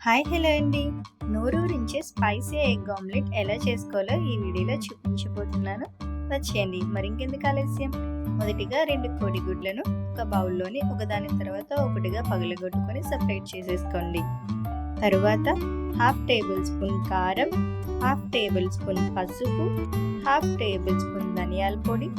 Hi hello అండి. నోరూరించే spicy egg omelette ఎలా చేసుకోవాలో ఈ వీడియోలో చూపించబోతున్నాను. వచ్చేయండి. మరి ఇంకెందుకు ఆలస్యం, మొదటిగా 2 కోడిగుడ్లను ఒక బౌల్లోని ఒకదాని తర్వాత ఒకటిగా పగలగొట్టుకొని సపరేట్ చేసేసుకోండి. తరువాత 1/2 టేబుల్ స్పూన్ కారం, 1/2 టేబుల్ స్పూన్ పసుపు, 1/2 టేబుల్ స్పూన్ ధనియాల పొడి,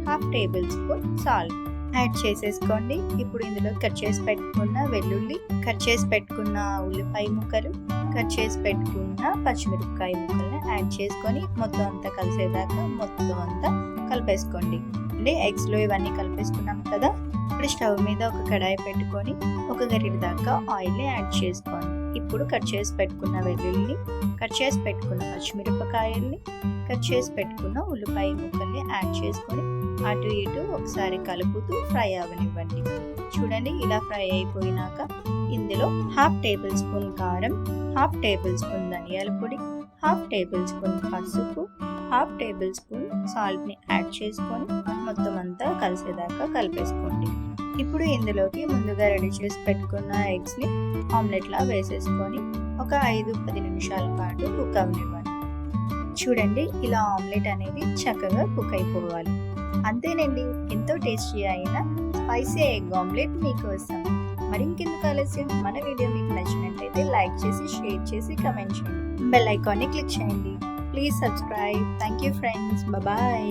1/2 టేబుల్ స్పూన్ సాల్ట్ యాడ్ చేసేసుకోండి. ఇప్పుడు ఇందులో కట్ చేసి పెట్టుకున్న వెల్లుల్లి, కట్ చేసి పెట్టుకున్న ఉల్లిపాయ ముక్కలు, కట్ చేసి పెట్టుకున్న పచ్చిమిరపకాయ ముక్కలను యాడ్ చేసుకొని మొత్తం అంతా కలిసేదాకా మొత్తం అంతా కలిపేసుకోండి. అంటే ఎగ్స్లో ఇవన్నీ కలిపేసుకున్నాం కదా. ఇప్పుడు స్టవ్ మీద ఒక కడాయి పెట్టుకొని ఒక గరిటె దాకా ఆయిల్ యాడ్ చేసుకోండి. ఇప్పుడు కట్ చేసి పెట్టుకున్న వెల్లుల్లి, కట్ చేసి పెట్టుకున్న పచ్చిమిరపకాయల్ని, కట్ చేసి పెట్టుకున్న ఉల్లిపాయ ముక్కల్ని యాడ్ చేసుకొని అటు ఇటు ఒకసారి కలుపుతూ ఫ్రై అవనివ్వండి. చూడండి, ఇలా ఫ్రై అయిపోయినాక ఇందులో 1/2 టేబుల్ స్పూన్ కారం, 1/2 టేబుల్ స్పూన్ ధనియాల పొడి, 1/2 టేబుల్ స్పూన్ పసుపు, 1/2 టేబుల్ స్పూన్ సాల్ట్ని యాడ్ చేసుకొని మొత్తం అంతా కలిసేదాకా కలిపేసుకోండి. ఇప్పుడు ఇందులోకి ముందుగా రెడీ చేసి పెట్టుకున్న ఎగ్స్ని ఆమ్లెట్లా వేసేసుకొని ఒక 5-10 నిమిషాల పాటు కుక్ అవనివ్వండి. చూడండి, ఇలా ఆమ్లెట్ అనేది చక్కగా కుక్ అయిపోవాలి. అంతేనండి, ఎంతో టేస్టీ అయిన స్పైసీ ఎగ్ ఆమ్లెట్ మీకోసం. మరి ఇంకెందుకు ఆలస్యం, మన వీడియో మీకు నచ్చినట్లయితే లైక్ చేసి, షేర్ చేసి, కమెంట్ చేయండి. బెల్ ఐకాన్ని క్లిక్ చేయండి. Please subscribe. Thank you friends. Bye.